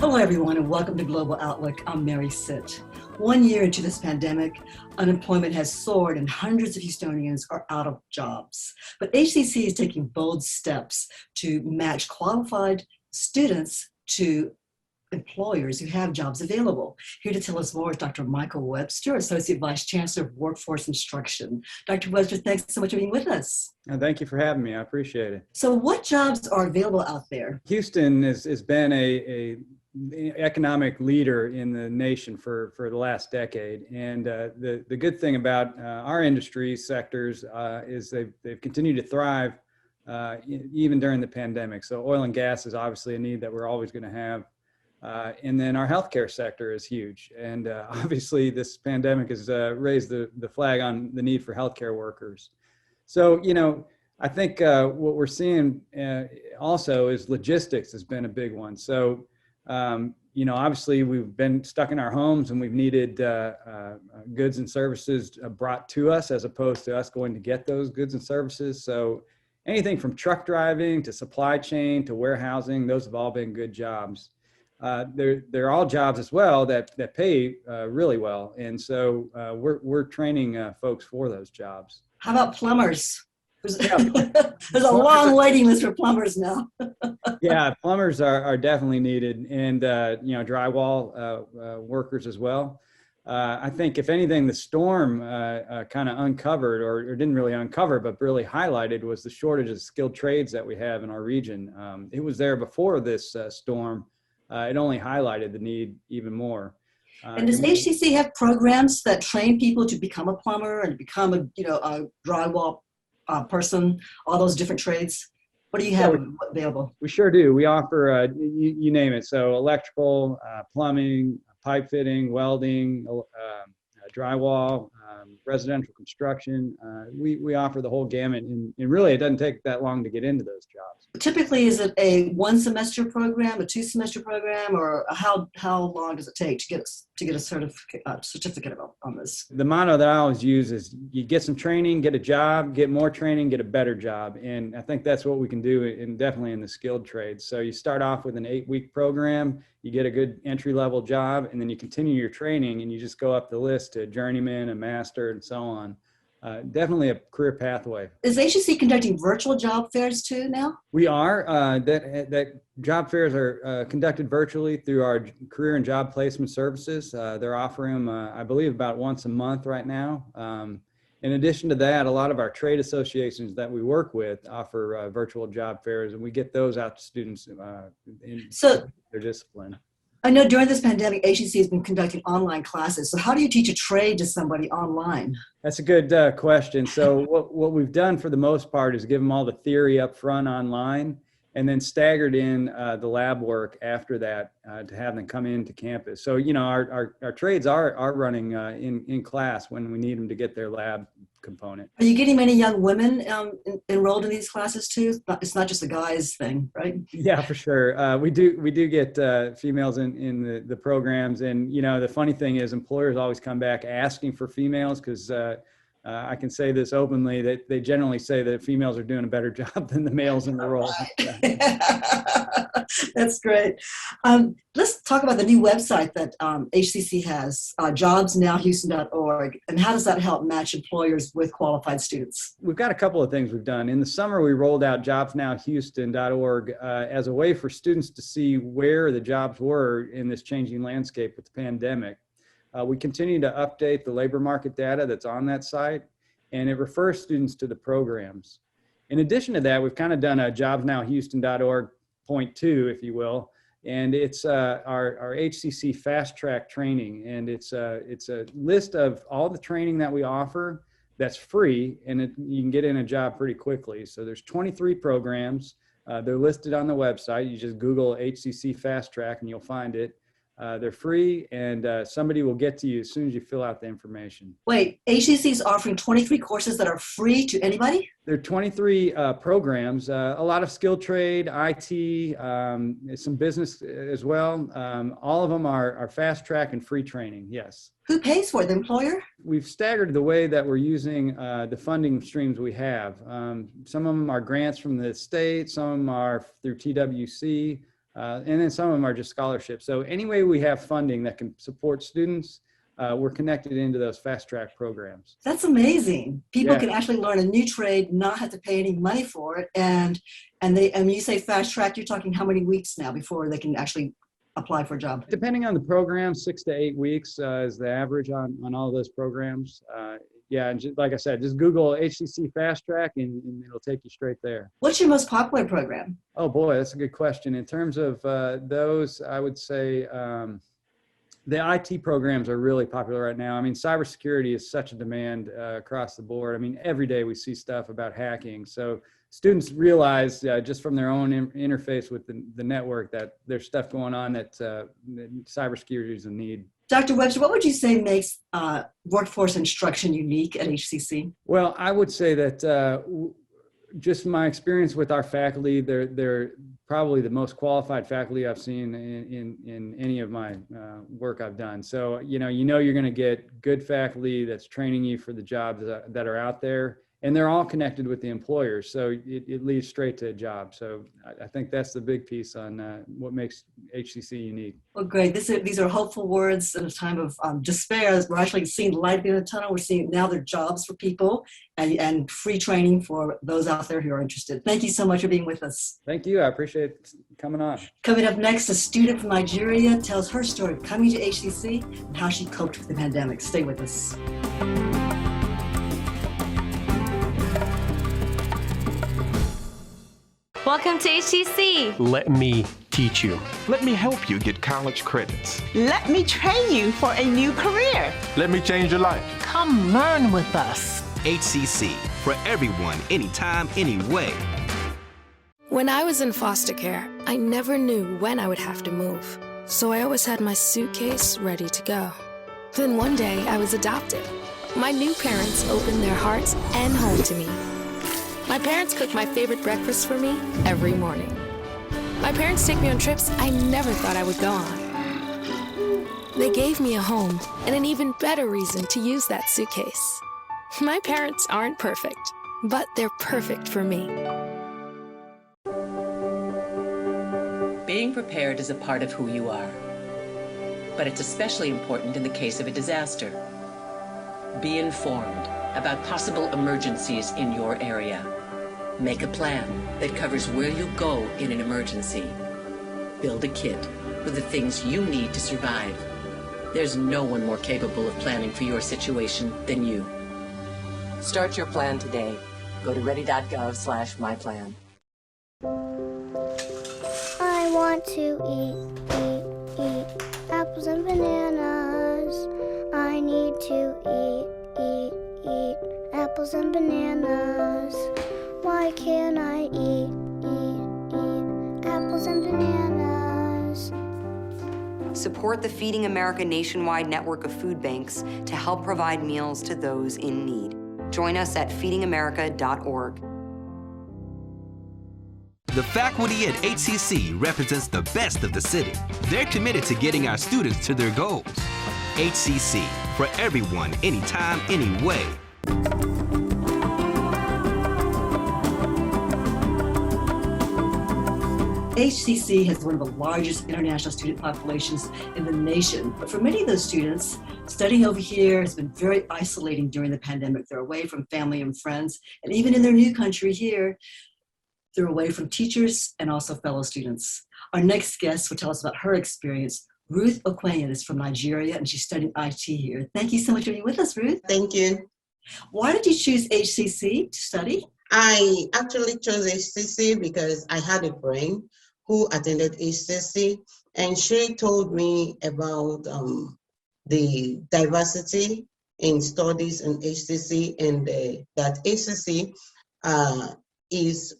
Hello, everyone, and welcome to Global Outlook. I'm Mary Sitt. 1 year into this pandemic, unemployment has soared and hundreds of Houstonians are out of jobs. But HCC is taking bold steps to match qualified students to employers who have jobs available. Here to tell us more is Dr. Michael Webster, Associate Vice Chancellor of Workforce Instruction. Dr. Webster, thanks so much for being with us. Thank you for having me. I appreciate it. So what jobs are available out there? Houston has been a economic leader in the nation for the last decade. And the good thing about our industry sectors is they've continued to thrive even during the pandemic. So oil and gas is obviously a need that we're always going to have. And then our healthcare sector is huge. And obviously this pandemic has raised the flag on the need for healthcare workers. So, I think what we're seeing also is logistics has been a big one. So, obviously we've been stuck in our homes and we've needed goods and services brought to us as opposed to us going to get those goods and services. So anything from truck driving to supply chain to warehousing, those have all been good jobs. They're all jobs as well that pay really well. And so we're training folks for those jobs. How about plumbers? There's a long waiting list for plumbers now. Yeah, plumbers are definitely needed, and drywall workers as well. I think if anything, the storm kind of uncovered, or didn't really uncover, but really highlighted, was the shortage of skilled trades that we have in our region. It was there before this storm. It only highlighted the need even more. And does HCC have programs that train people to become a plumber and become a drywall person, all those different trades? What do you have available? We sure do. We offer, you name it. So electrical, plumbing, pipe fitting, welding, drywall, residential construction. We offer the whole gamut, and really it doesn't take that long to get into those jobs. Typically, is it a 1 semester program, a 2 semester program, or how long does it take to get a certificate on this? The motto that I always use is you get some training, get a job, get more training, get a better job. And I think that's what we can do definitely in the skilled trades. So you start off with an 8-week program, you get a good entry-level job, and then you continue your training and you just go up the list to journeyman, a master, and so on. Definitely a career pathway. Is HCC conducting virtual job fairs too now? We are. That job fairs are conducted virtually through our career and job placement services. They're offering them, I believe, about once a month right now. In addition to that, a lot of our trade associations that we work with offer virtual job fairs, and we get those out to students in their discipline. I know during this pandemic, HCC has been conducting online classes. So how do you teach a trade to somebody online? That's a good question. So what we've done for the most part is give them all the theory up front online, and then staggered in the lab work after that to have them come into campus. So, our trades are running in class when we need them to get their lab component. Are you getting many young women enrolled in these classes too? It's not just a guys thing, right? Yeah, for sure. We do get females in the programs. And, the funny thing is employers always come back asking for females because I can say this openly, that they generally say that females are doing a better job than the males in the role. That's great. Let's talk about the new website that HCC has, jobsnowhouston.org, and how does that help match employers with qualified students? We've got a couple of things we've done. In the summer, we rolled out jobsnowhouston.org as a way for students to see where the jobs were in this changing landscape with the pandemic. We continue to update the labor market data that's on that site, and it refers students to the programs. In addition to that, we've kind of done a jobsnowhouston.org point 2, if you will, and it's our HCC fast track training, and it's a list of all the training that we offer that's free, and you can get in a job pretty quickly. So there's 23 programs. They're listed on the website. You just Google HCC fast track and you'll find it. They're free, and somebody will get to you as soon as you fill out the information. Wait, HCC is offering 23 courses that are free to anybody? There are 23 programs, a lot of skilled trade, IT, some business as well. All of them are fast track and free training, yes. Who pays for it, the employer? We've staggered the way that we're using the funding streams we have. Some of them are grants from the state, some of them are through TWC. And then some of them are just scholarships. So any way we have funding that can support students, we're connected into those fast track programs. That's amazing. People Yeah. can actually learn a new trade, not have to pay any money for it. And you say fast track, you're talking how many weeks now before they can actually apply for a job? Depending on the program, 6 to 8 weeks is the average on all those programs. Yeah, and just, like I said, just Google HCC Fast Track and it'll take you straight there. What's your most popular program? Oh boy, that's a good question. In terms of those, I would say the IT programs are really popular right now. I mean, cybersecurity is such a demand across the board. I mean, every day we see stuff about hacking. So students realize just from their own interface with the network that there's stuff going on that cybersecurity is a need. Dr. Webster, what would you say makes workforce instruction unique at HCC? Well, I would say that just my experience with our faculty, they're probably the most qualified faculty I've seen in any of my work I've done. So, you know you're going to get good faculty that's training you for the jobs that are out there, and they're all connected with the employers. So it leads straight to a job. So I think that's the big piece on what makes HCC unique. Well, great. These are hopeful words in a time of despair. We're actually seeing light at the end of the tunnel. We're seeing now there are jobs for people and free training for those out there who are interested. Thank you so much for being with us. Thank you. I appreciate coming on. Coming up next, a student from Nigeria tells her story of coming to HCC and how she coped with the pandemic. Stay with us. Welcome to HCC. Let me teach you. Let me help you get college credits. Let me train you for a new career. Let me change your life. Come learn with us. HCC, for everyone, anytime, anyway. When I was in foster care, I never knew when I would have to move. So I always had my suitcase ready to go. Then one day I was adopted. My new parents opened their hearts and home to me. My parents cook my favorite breakfast for me every morning. My parents take me on trips I never thought I would go on. They gave me a home and an even better reason to use that suitcase. My parents aren't perfect, but they're perfect for me. Being prepared is a part of who you are, but it's especially important in the case of a disaster. Be informed about possible emergencies in your area. Make a plan that covers where you go in an emergency. Build a kit with the things you need to survive. There's no one more capable of planning for your situation than you. Start your plan today. Go to ready.gov/myplan. I want to eat apples and bananas. I need to eat apples and bananas. Why can't I eat apples and bananas? Support the Feeding America nationwide network of food banks to help provide meals to those in need. Join us at feedingamerica.org. The faculty at HCC represents the best of the city. They're committed to getting our students to their goals. HCC, for everyone, anytime, anyway. HCC has one of the largest international student populations in the nation, but for many of those students, studying over here has been very isolating during the pandemic. They're away from family and friends, and even in their new country here, they're away from teachers and also fellow students. Our next guest will tell us about her experience. Ruth Ukewenya is from Nigeria, and she's studying IT here. Thank you so much for being with us, Ruth. Thank you. Why did you choose HCC to study? I actually chose HCC because I had a friend who attended HCC, and she told me about the diversity in studies in HCC, and that HCC is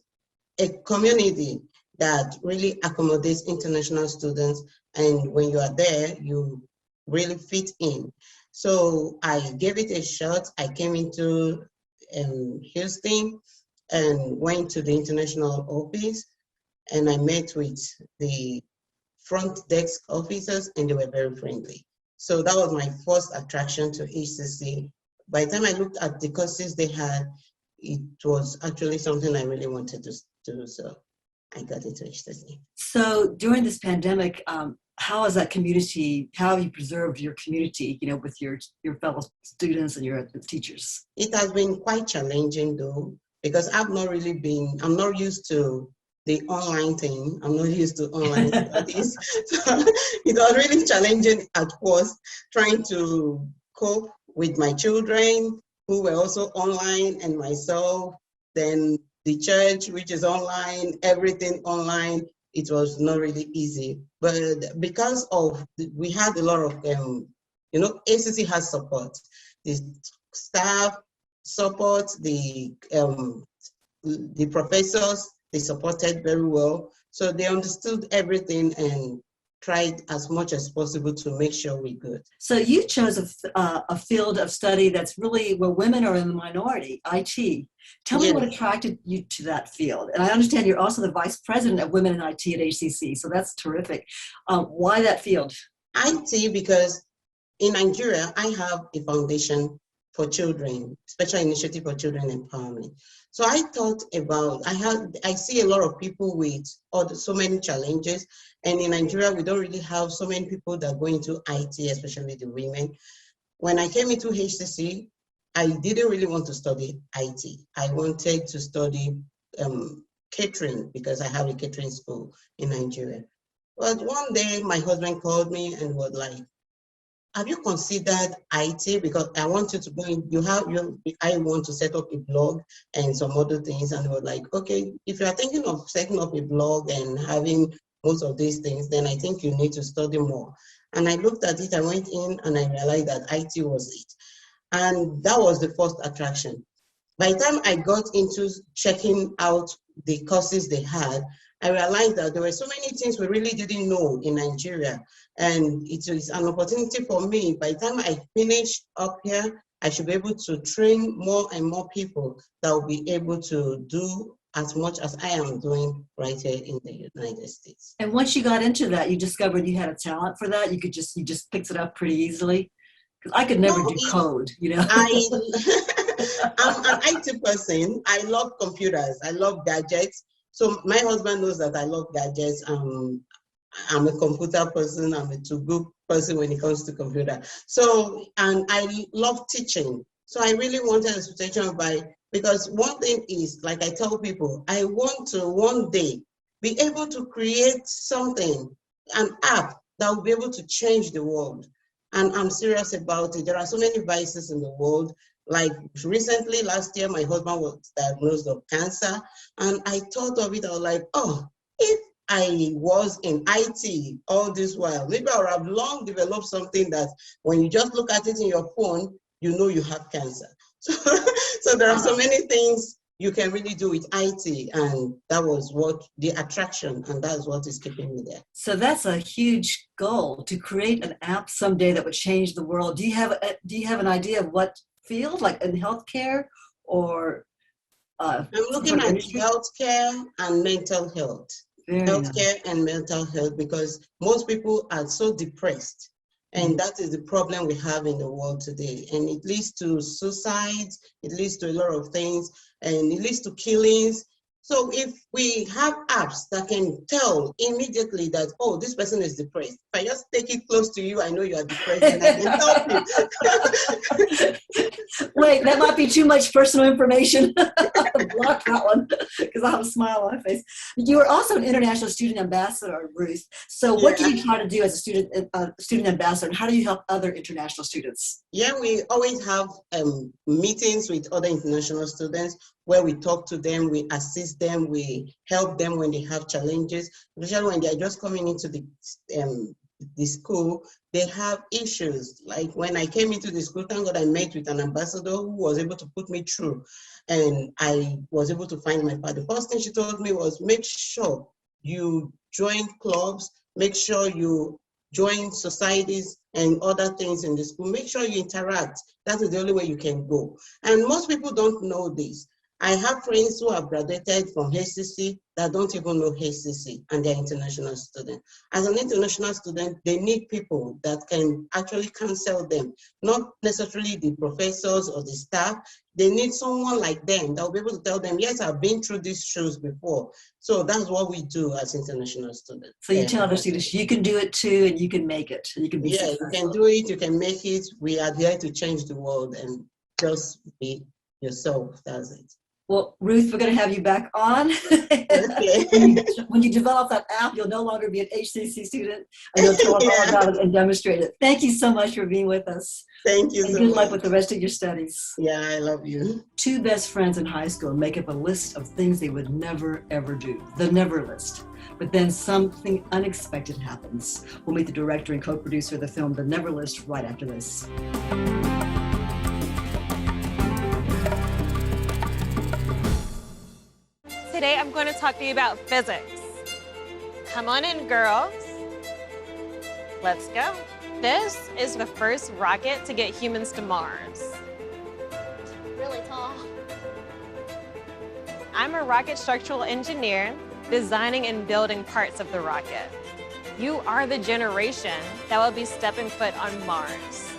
a community that really accommodates international students, and when you are there, you really fit in. So I gave it a shot. I came into Houston and went to the international office, and I met with the front desk officers, and they were very friendly. So that was my first attraction to HCC. By the time I looked at the courses they had, it was actually something I really wanted to do. So I got into HCC. So during this pandemic, how is that community, how have you preserved your community, with your fellow students and your teachers? It has been quite challenging though, because I'm not used to the online thing. I'm not used to online studies. So it was really challenging at first, trying to cope with my children who were also online and myself, then the church, which is online, everything online. It was not really easy, but because we had a lot of, ACC has support, the staff support, the professors, they supported very well. So they understood everything and tried as much as possible to make sure we're good. So you chose a field of study that's really where women are in the minority, IT. Tell me what attracted you to that field. And I understand you're also the vice president of Women in IT at HCC, so that's terrific. Why that field? IT, because in Nigeria, I have a foundation for children, special initiative for children empowerment. So I thought about, I see a lot of people with so many challenges, and in Nigeria, we don't really have so many people that go into IT, especially the women. When I came into HCC, I didn't really want to study IT. I wanted to study catering because I have a catering school in Nigeria. But one day my husband called me and was like, have you considered IT? Because I want you to go in, I want to set up a blog and some other things. And we're like, okay, if you're thinking of setting up a blog and having most of these things, then I think you need to study more. And I looked at it, I went in and I realized that IT was it. And that was the first attraction. By the time I got into checking out the courses they had, I realized that there were so many things we really didn't know in Nigeria. And it is an opportunity for me. By the time I finish up here, I should be able to train more and more people that will be able to do as much as I am doing right here in the United States. And once you got into that, you discovered you had a talent for that? You just picked it up pretty easily? Because I could never do code, I'm an IT person. I love computers. I love gadgets. So my husband knows that I love gadgets. I'm a computer person. I'm a too-good person when it comes to computer. So, and I love teaching. So I really wanted a situation because one thing is, like I tell people, I want to one day be able to create something, an app that will be able to change the world. And I'm serious about it. There are so many vices in the world. Like recently, last year, my husband was diagnosed with cancer. And I thought of it, I was like, oh, if I was in IT all this while, maybe I would have long developed something that when you just look at it in your phone, you know you have cancer. So there are so many things you can really do with IT, and that was what the attraction, and that's what is keeping me there. So that's a huge goal, to create an app someday that would change the world. Do you have an idea of what field, like in healthcare or? I'm looking at healthcare and mental health. Healthcare and mental health, because most people are so depressed. And that is the problem we have in the world today. And it leads to suicides, it leads to a lot of things, and it leads to killings. So if we have apps that can tell immediately that, oh, this person is depressed, if I just take it close to you, I know you are depressed and I can help you. Wait, that might be too much personal information. Block that one, because I have a smile on my face. You are also an international student ambassador, Ruth. So what do you try to do as a student ambassador, and how do you help other international students? Yeah, we always have meetings with other international students where we talk to them, we assist them, we help them when they have challenges, especially when they're just coming into the school, they have issues. Like when I came into the school, thank God I met with an ambassador who was able to put me through, and I was able to find my path. The first thing she told me was, make sure you join clubs, make sure you join societies and other things in the school, make sure you interact. That is the only way you can go. And most people don't know this. I have friends who have graduated from HCC that don't even know HCC, and they're international students. As an international student, they need people that can actually counsel them, not necessarily the professors or the staff. They need someone like them that will be able to tell them, yes, I've been through these shoes before. So that's what we do as international students. So you tell the students, you can do it too, and you can make it. You can be successful. You can do it, you can make it. We are there to change the world, and just be yourself. That's it. Well, Ruth, we're going to have you back on. When you develop that app, you'll no longer be an HCC student, and you'll tell us all about it and demonstrate it. Thank you so much for being with us. Thank you and so good much. luck with the rest of your studies. Yeah, I love you. Two best friends in high school make up a list of things they would never, ever do. The never list. But then something unexpected happens. We'll meet the director and co-producer of the film, The Never List, right after this. Today I'm going to talk to you about physics. Come on in, girls. Let's go. This is the first rocket to get humans to Mars. Really tall. I'm a rocket structural engineer, designing and building parts of the rocket. You are the generation that will be stepping foot on Mars.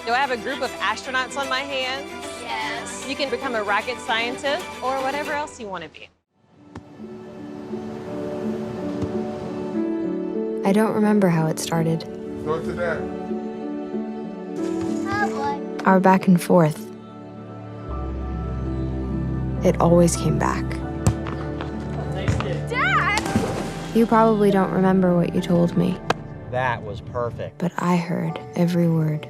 Do I have a group of astronauts on my hands? Yes. You can become a rocket scientist or whatever else you want to be. I don't remember how it started. Go to that. Oh boy. Our back and forth. It always came back. Dad! You probably don't remember what you told me, That was perfect. but I heard every word.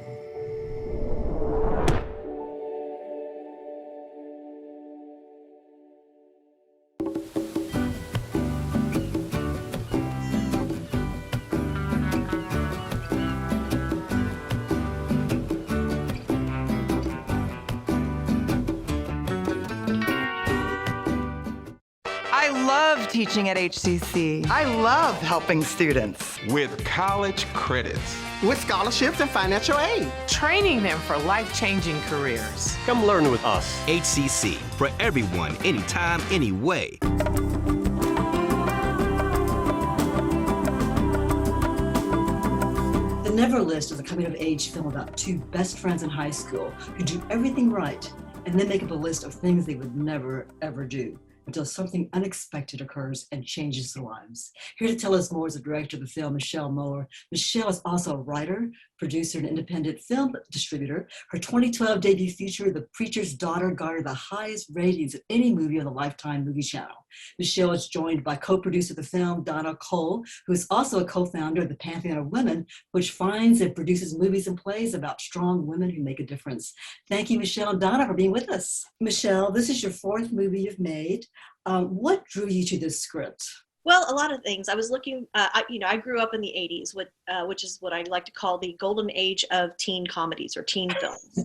I love teaching at HCC. I love helping students. With college credits. With scholarships and financial aid. Training them for life-changing careers. Come learn with us. HCC, for everyone, anytime, anyway. The Never List is a coming-of-age film about two best friends in high school who do everything right and then make up a list of things they would never, ever do until something unexpected occurs and changes their lives. Here to tell us more is the director of the film, Mower. Michelle is also a writer, producer, and independent film distributor. Her 2012 debut feature, The Preacher's Daughter, garnered the highest ratings of any movie on the Lifetime Movie Channel. Michelle is joined by co-producer of the film, Donna Cole, who is also a co-founder of the Pantheon of Women, which finds and produces movies and plays about strong women who make a difference. Thank you, Michelle and Donna, for being with us. Michelle, this is your fourth movie you've made. What drew you to this script? Well, a lot of things. I was looking, I grew up in the 80s, which is what I like to call the golden age of teen comedies or teen films.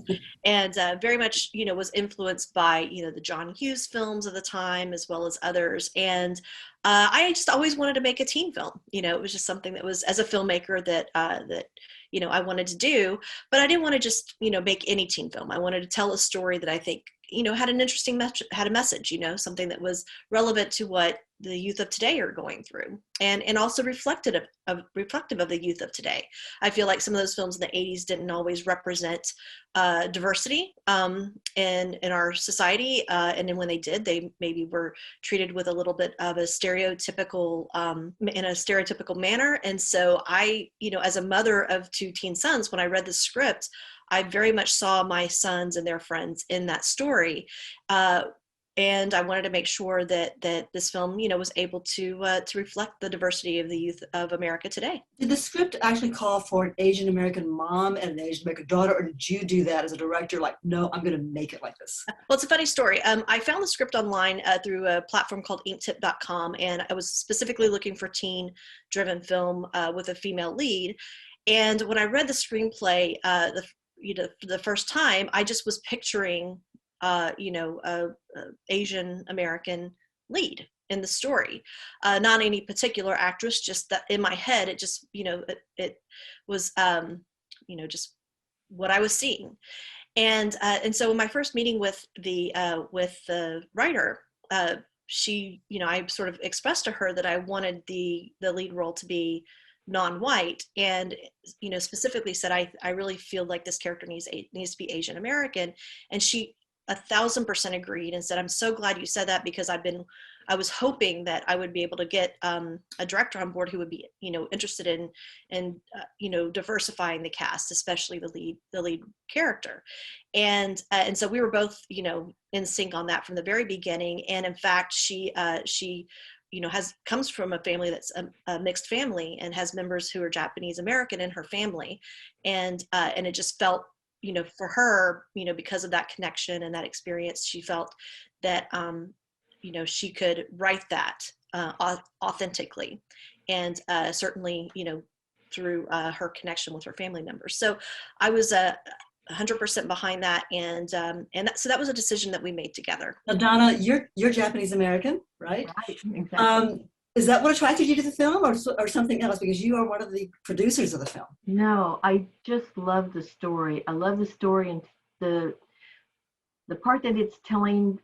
And very much, was influenced by, the John Hughes films of the time, as well as others. And I just always wanted to make a teen film. It was just something that was, as a filmmaker, that I wanted to do. But I didn't want to just, make any teen film. I wanted to tell a story that I think, had an interesting had a message, something that was relevant to what the youth of today are going through, and also reflective of the youth of today. I feel like some of those films in the 80s didn't always represent diversity in our society, and then when they did, they maybe were treated with a little bit of a stereotypical in a stereotypical manner. And so I, as a mother of two teen sons, when I read the script, I very much saw my sons and their friends in that story. And I wanted to make sure that this film, was able to reflect the diversity of the youth of America today. Did the script actually call for an Asian American mom and an Asian American daughter, or did you do that as a director? Like, no, I'm going to make it like this. Well, it's a funny story. I found the script online through a platform called inktip.com, and I was specifically looking for teen-driven film with a female lead. And when I read the screenplay, for the first time, I just was picturing, Asian American lead in the story. Not any particular actress, just that in my head, it just, it was, just what I was seeing. And so in my first meeting with the writer, she, I sort of expressed to her that I wanted the lead role to be non-white, and specifically said I really feel like this character needs to be Asian American, and she 1,000% agreed and said, I'm so glad you said that, because I was hoping that I would be able to get a director on board who would be interested in diversifying the cast, especially the lead character, and so we were both in sync on that from the very beginning. And in fact, she comes from a family that's a mixed family and has members who are Japanese American in her family, and it just felt for her, because of that connection and that experience, she felt that she could write that authentically, and certainly through her connection with her family members. So I was 100% behind that, and so that was a decision that we made together. Now, Donna, you're Japanese American, right? Right, exactly. Is that what attracted you to the film, or something else? Because you are one of the producers of the film. No, I just love the story. I love the story, and the part that it's telling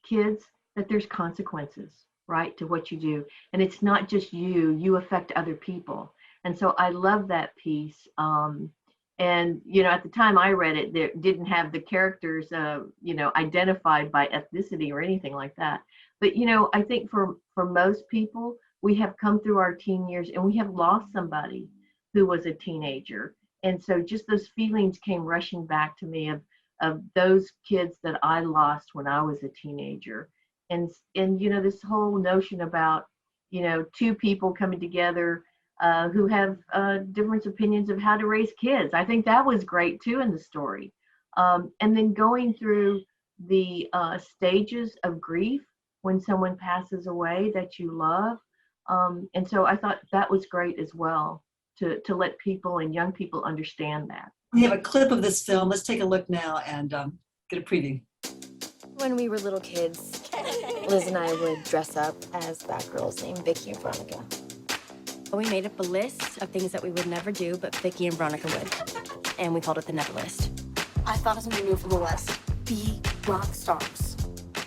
kids that there's consequences, right, to what you do, and it's not just you affect other people. And so I love that piece. And at the time I read it, they didn't have the characters identified by ethnicity or anything like that. But I think for most people, we have come through our teen years and we have lost somebody who was a teenager, and so just those feelings came rushing back to me of those kids that I lost when I was a teenager. And this whole notion about two people coming together who have different opinions of how to raise kids. I think that was great too in the story. And then going through the stages of grief when someone passes away that you love. And so I thought that was great as well, to let people and young people understand that. We have a clip of this film. Let's take a look now and get a preview. When we were little kids, Liz and I would dress up as bad girls named Vicky and Veronica. We made up a list of things that we would never do, but Vicky and Veronica would. And we called it the Never List. I thought of something new for the West. Be rock stars.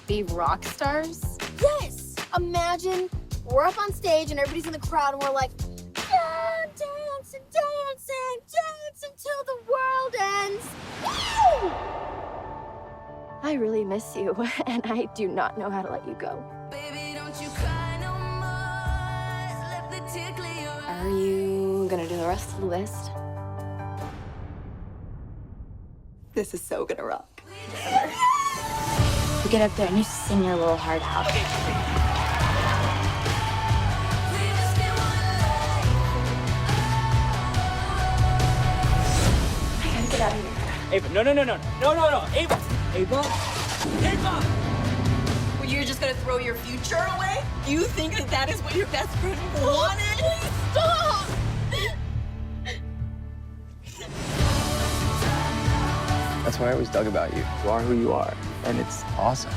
Be rock stars? Yes! Imagine we're up on stage and everybody's in the crowd and we're like, yeah, dance and dance and dance until the world ends. Woo! I really miss you, and I do not know how to let you go. Baby, don't you cry no more. Let the tear clear your eyes. Are you gonna do the rest of the list? This is so gonna rock. You get up there and you sing your little heart out. I gotta get out of here. Ava, no, Ava! Ava? Well, you're just gonna throw your future away? You think that is what your best friend wanted? Please stop! That's what I always dug about you. You are who you are, and it's awesome.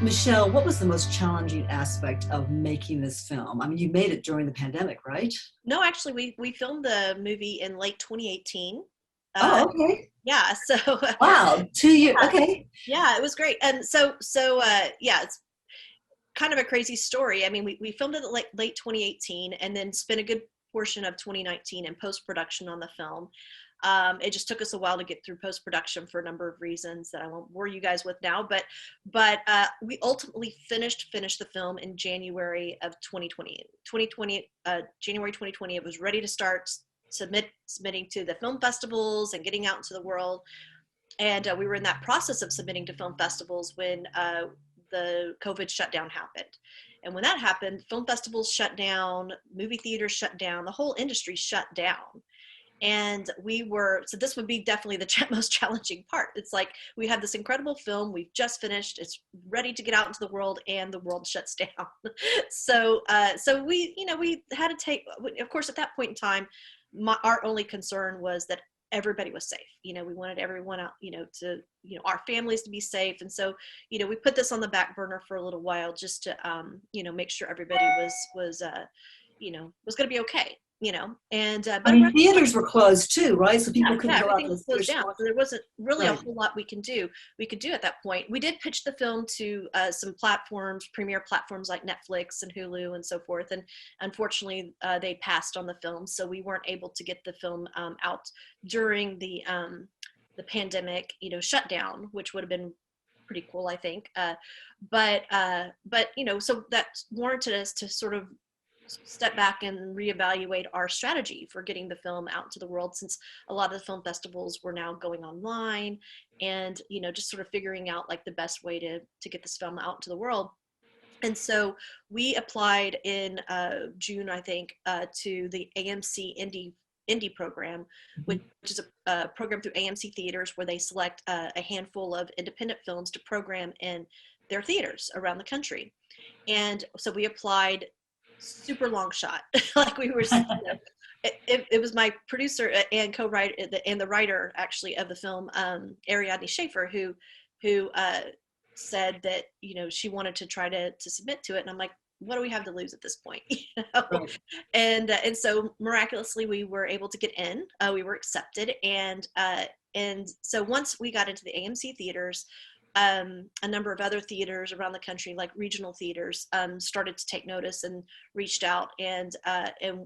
Michelle, what was the most challenging aspect of making this film? I mean, you made it during the pandemic, right? No, actually, we filmed the movie in late 2018. Oh, okay. Yeah. So. Wow, 2 years. Yeah, okay. Yeah, it was great, and so yeah, it's kind of a crazy story. I mean, we filmed it late 2018, and then spent a good portion of 2019 in post-production on the film. It just took us a while to get through post-production for a number of reasons that I won't bore you guys with now, but we ultimately finished the film in January of 2020. January 2020, it was ready to start submitting to the film festivals and getting out into the world. And we were in that process of submitting to film festivals when the COVID shutdown happened. And when that happened, film festivals shut down, movie theaters shut down, the whole industry shut down. And so this would be definitely the most challenging part. It's like, we have this incredible film, we've just finished, it's ready to get out into the world, and the world shuts down. So we had to take, of course, at that point in time, our only concern was that everybody was safe. You know, we wanted everyone out, you know, to, you know, our families to be safe. And so, you know, we put this on the back burner for a little while just to, you know, make sure everybody was you know, was going to be okay, you know. And I mean, theaters were closed too, right? So people couldn't go out everything to was the closed theater. down. So there wasn't really a Right. whole lot we could do at that point. We did pitch the film to some platforms, premier platforms like Netflix and Hulu and so forth. And unfortunately, they passed on the film. So we weren't able to get the film out during the pandemic, you know, shutdown, which would have been pretty cool, I think. But you know, so that warranted us to sort of step back and reevaluate our strategy for getting the film out to the world, since a lot of the film festivals were now going online, and, you know, just sort of figuring out like the best way to get this film out to the world. And so we applied in June, I think, to the AMC Indie program, which is a program through AMC theaters where they select a handful of independent films to program in their theaters around the country. And so we applied, super long shot. Like we were, you know, it was my producer and co-writer and the writer actually of the film, Ariadne Schaefer, who said that, you know, she wanted to try to submit to it. And I'm like, what do we have to lose at this point? You know? Right. And so miraculously we were able to get in, we were accepted. And so once we got into the AMC theaters, a number of other theaters around the country, like regional theaters, started to take notice and reached out. And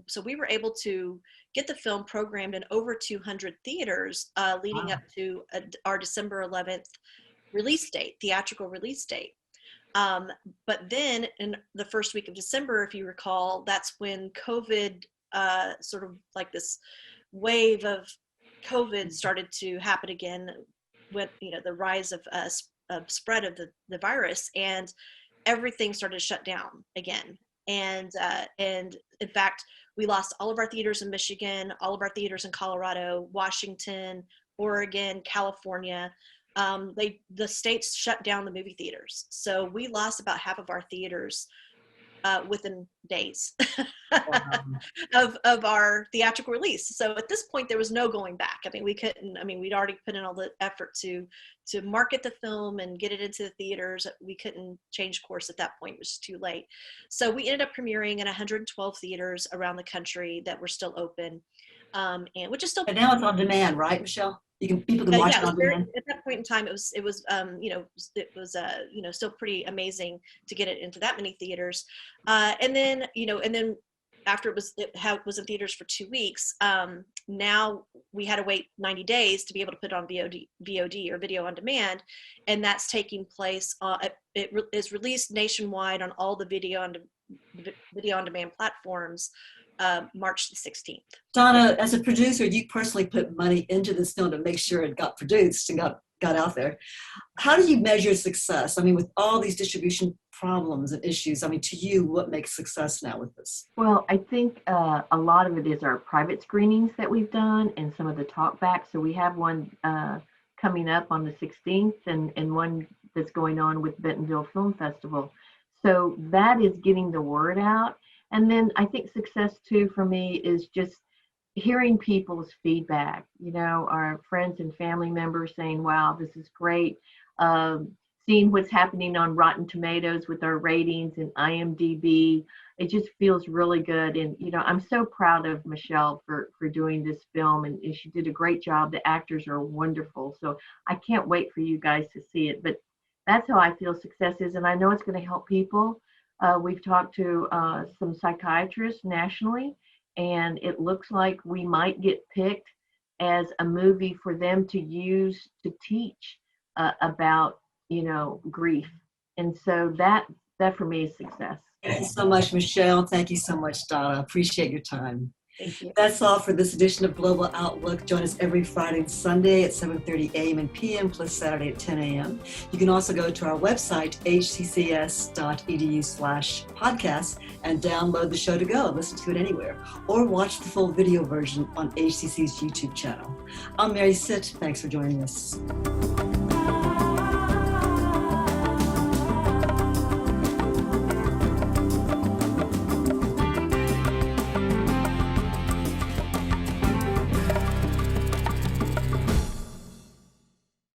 so we were able to get the film programmed in over 200 theaters leading up to our December 11th release date, theatrical release date. But then in the first week of December, if you recall, that's when COVID, sort of like this wave of COVID started to happen again with, you know, the rise of spread of the virus, and everything started to shut down again. And in fact, we lost all of our theaters in Michigan, all of our theaters in Colorado, Washington, Oregon, California. The states shut down the movie theaters. So we lost about half of our theaters within days of our theatrical release. So at this point, there was no going back. I mean, we'd already put in all the effort to market the film and get it into the theaters. We couldn't change course at that point. It was too late. So we ended up premiering in 112 theaters around the country that were still open, and which is still. And now it's on demand, right, Michelle? People can watch it on demand. At that point in time, it was you know, you know, still pretty amazing to get it into that many theaters. And then, you know, after it was in theaters for 2 weeks, now we had to wait 90 days to be able to put it on VOD or video on demand, and that's taking place. It is released nationwide on all the video on demand platforms. March the 16th. Donna, as a producer, you personally put money into this film to make sure it got produced and got out there. How do you measure success? I mean, with all these distribution problems and issues, I mean, to you, what makes success now with this? Well, I think a lot of it is our private screenings that we've done and some of the talkbacks. So we have one coming up on the 16th and one that's going on with Bentonville Film Festival. So that is getting the word out. And then I think success too for me is just hearing people's feedback, you know, our friends and family members saying, wow, this is great. Seeing what's happening on Rotten Tomatoes with our ratings and IMDb, it just feels really good. And, you know, I'm so proud of Michelle for doing this film, and she did a great job. The actors are wonderful. So I can't wait for you guys to see it. But that's how I feel success is. And I know it's going to help people. We've talked to some psychiatrists nationally, and it looks like we might get picked as a movie for them to use to teach about, you know, grief. And so that for me is success. Thank you so much, Michelle. Thank you so much, Donna. Appreciate your time. Thank you. That's all for this edition of Global Outlook. Join us every Friday and Sunday at 7:30 a.m. and p.m. plus Saturday at 10 a.m. You can also go to our website, hccs.edu/podcast, and download the show to go. Listen to it anywhere. Or watch the full video version on HCC's YouTube channel. I'm Mary Sitt. Thanks for joining us.